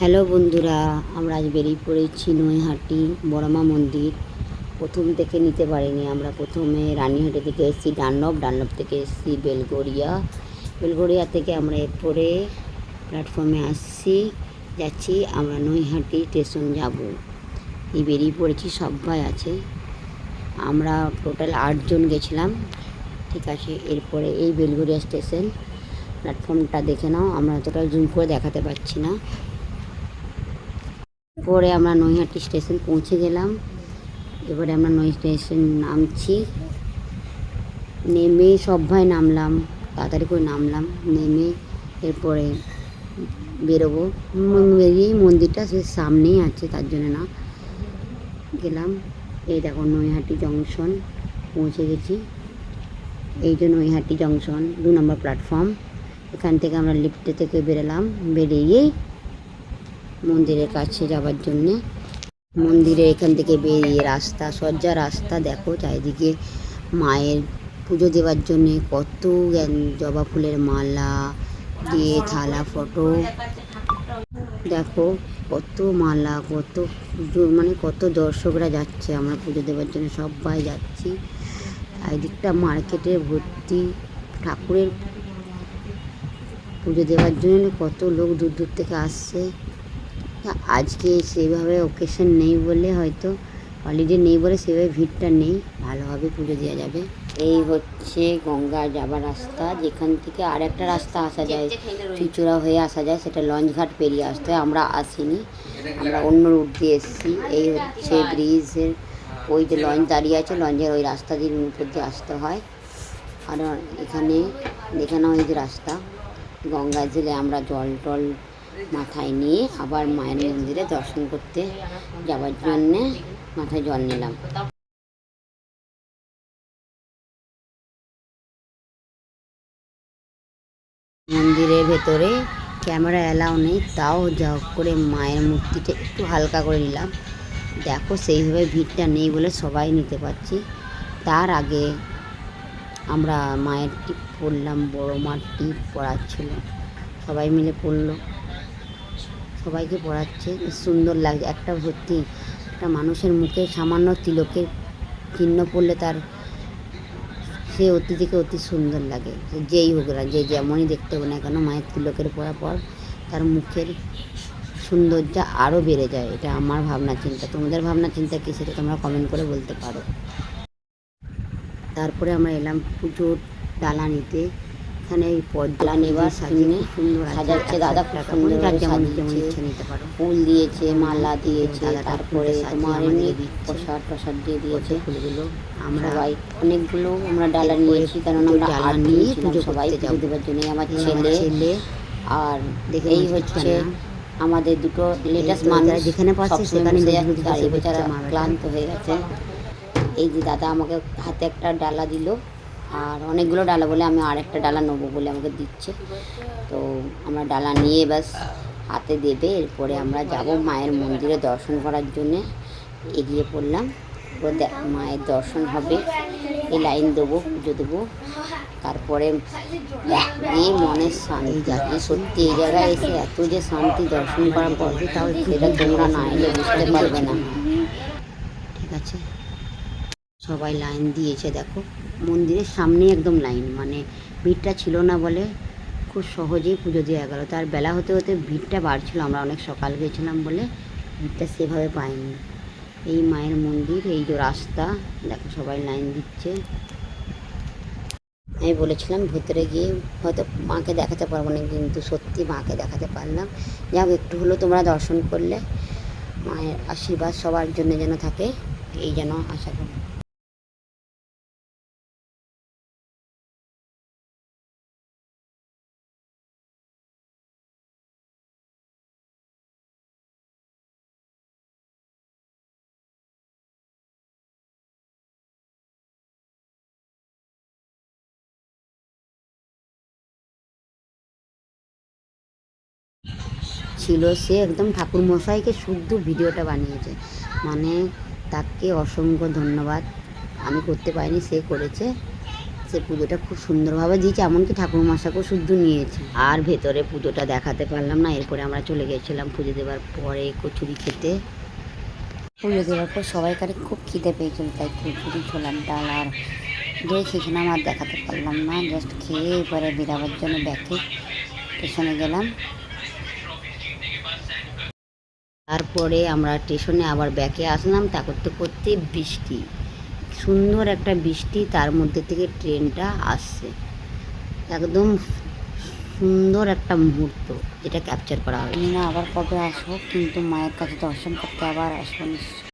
Hello বন্ধুরা, আমরা আজ বেরিয়ে পড়েছি নৈহাটি বড়মা মন্দির। প্রথম থেকে নিতে পারিনি, আমরা প্রথমে রানীহাটি থেকে এসেছি ডানলপ থেকে এসেছি বেলগড়িয়া থেকে আমরা এরপরে প্ল্যাটফর্মে যাচ্ছি আমরা নৈহাটি স্টেশন যাব। এই বেরিয়ে পড়েছি, সবাই আছে, আমরা টোটাল 8 জন গেছিলাম। ঠিক আছে, এরপরে এই বেলগড়িয়া স্টেশন প্ল্যাটফর্মটা দেখে নাও, আমরা অতটা জুম করে দেখাতে পারছি না। পরে আমরা নৈহাটি স্টেশন পৌঁছে গেলাম। এবারে আমরা স্টেশন নামছি, নেমে সবাই নামলাম, তাড়াতাড়ি করে নামলাম, নেমে এরপরে বেরোবো। বেরিয়ে মন্দিরটা সে সামনেই আছে, তার জন্য না গেলাম। এই দেখো নৈহাটি জংশন পৌঁছে গেছি। এই যে নৈহাটি জংশন 2 নম্বর প্ল্যাটফর্ম। এখান থেকে আমরা লিফটে থেকে বেরোলাম, বেরিয়েই মন্দিরের কাছে যাওয়ার জন্যে। মন্দিরে এখান থেকে বেরিয়ে রাস্তা, সজ্জা রাস্তা দেখো, চারিদিকে মায়ের পুজো দেওয়ার জন্যে কত জবা ফুলের মালা দিয়ে থালা, ফটো দেখো, কত মালা, কত পুজো, মানে কত দর্শকরা যাচ্ছে। আমরা পুজো দেওয়ার জন্য সবাই যাচ্ছি। চারিদিকটা মার্কেটে ভর্তি, ঠাকুরের পুজো দেওয়ার জন্য কত লোক দূর দূর থেকে আসছে। আজকে সেইভাবে ওকেশন নেই বলে, হয়তো হলিডে নেই বলে সেভাবে ভিড়টা নেই, ভালোভাবে পুজো দেওয়া যাবে। এই হচ্ছে গঙ্গা যাবার রাস্তা, যেখান থেকে আর একটা রাস্তা আসা যায়, চুচুড়া হয়ে আসা যায়, সেটা লঞ্চঘাট পেরিয়ে আসতে হয়। আমরা আসিনি, আমরা অন্য রুট দিয়ে এসেছি। এই হচ্ছে ব্রিজের, ওই যে লঞ্চ দাঁড়িয়ে আছে, লঞ্চের ওই রাস্তা দিয়ে উপর দিয়ে আসতে হয়। আর এখানে দেখে নাও, এই যে রাস্তা, গঙ্গা জেলে আমরা জল টল মাথায় নিয়ে আবার মায়ের মন্দিরে দর্শন করতে যাওয়ার জন্যে মাথায় জল নিলাম। মন্দিরের ভেতরে ক্যামেরা অ্যালাউ নেই, তাও যা করে মায়ের মূর্তিটা একটু হালকা করে নিলাম। দেখো, সেইভাবে ভিড়টা নেই বলে সবাই নিতে পারছি। তার আগে আমরা মায়ের টিপ পড়লাম, বড় মার টিপ পড়াচ্ছিল, সবাই মিলে পড়লো, সবাইকে পড়াচ্ছে, সুন্দর লাগছে। একটা সত্যি, একটা মানুষের মুখে সামান্য তিলকের চিহ্ন পড়লে তার সে অতি থেকে অতি সুন্দর লাগে, যেই হোক না, যে যেমনই দেখতে হবে না কেন, মায়ের তিলকের পড়ার পর তার মুখের সৌন্দর্য আরও বেড়ে যায়। এটা আমার ভাবনা চিন্তা, তোমাদের ভাবনা চিন্তা কী সেটা তোমরা কমেন্ট করে বলতে পারো। তারপরে আমরা এলাম পুজোর ডালা নিতে। এখানে এই পদ্মা নেবার সাজিয়ে সুন্দর সাজাচ্ছে দাদা, খুব সুন্দর, যেমন ইচ্ছে নিতে পারো। ফুল দিয়েছে, মালা দিয়েছে, তারপরে তোমার এমনি প্রসাদ দিয়ে দিয়েছে ফুলগুলো। আমরা অনেকগুলো আমরা ডালা নিয়েছি, কারণ আমরা ডালা নিয়ে পুজো সবাই পুজো দেওয়ার জন্য। আমার ছেলে আর এই হচ্ছে আমাদের দুটো লেটেস্ট মানুষ, যেখানে পাচ্ছে সেখানে বেচারা ক্লান্ত হয়ে গেছে। এই যে দাদা আমাকে হাতে একটা ডালা দিল, আর অনেকগুলো ডালা বলে আমি আর একটা ডালা নেবো বলে আমাকে দিচ্ছে। তো আমরা ডালা নিয়ে ব্যাস হাতে দেবে, এরপরে আমরা যাব মায়ের মন্দিরে দর্শন করার জন্যে। এগিয়ে পড়লাম, মায়ের দর্শন হবে, এই লাইন দেবো, পুজো দেবো, তারপরে এই মনের শান্তি যাচ্ছে। সত্যি এই জায়গায় এসে এত যে শান্তি দর্শন করার পর, তাও সেটা তোমরা না এলে বুঝতে পারবে না। ঠিক আছে, সবাই লাইন দিয়েছে, দেখো মন্দিরের সামনে একদম লাইন, মানে ভিড়টা ছিল না বলে খুব সহজেই পুজো দেওয়া গেল। তার বেলা হতে হতে ভিড়টা বাড়ছিল, আমরা অনেক সকাল গেছিলাম বলে ভিড়টা সেভাবে পাইনি। এই মায়ের মন্দির, এই যে রাস্তা দেখো, সবাই লাইন দিচ্ছে। আমি বলেছিলাম ভেতরে গিয়ে হয়তো মাকে দেখাতে পারবো না, কিন্তু সত্যি মাকে দেখাতে পারলাম। যাও, একটু হলেও তোমরা দর্শন করলে, মায়ের আশীর্বাদ সবার জন্য যেন থাকে, এই যেন আশা করি। ছিল সে একদম ঠাকুর মশাইকে শুদ্ধ ভিডিওটা বানিয়েছে, মানে তাকে অসংখ্য ধন্যবাদ। আমি করতে পারিনি, সে করেছে। এসে পুজোটা খুব সুন্দরভাবে দিয়েছে, এমনকি ঠাকুর মশাকেও শুদ্ধ নিয়েছে। আর ভেতরে পুজোটা দেখাতে পারলাম না। এরপরে আমরা চলে গেছিলাম পুজো দেওয়ার পরে কচুরি খেতে। পুজো দেওয়ার পর সবাইকারই খুব খিদে পেয়েছিল, তাই কচুরি, ছোলার ডাল আর দই খেয়েছিলাম। আর দেখাতে পারলাম না, জাস্ট খেয়ে এবারে বেরাবার জন্য ব্যাকে স্টেশনে গেলাম। তারপরে আমরা স্টেশনে আবার ব্যাকে আসলাম। তা করতে করতে বৃষ্টি, সুন্দর একটা বৃষ্টি, তার মধ্যে থেকে ট্রেনটা আসছে। একদম সুন্দর একটা মুহূর্ত, যেটা ক্যাপচার করা হয়। না আবার কবে আসবো, কিন্তু মায়ের কাছে দর্শন করতে আবার আসবো নিশ্চয়।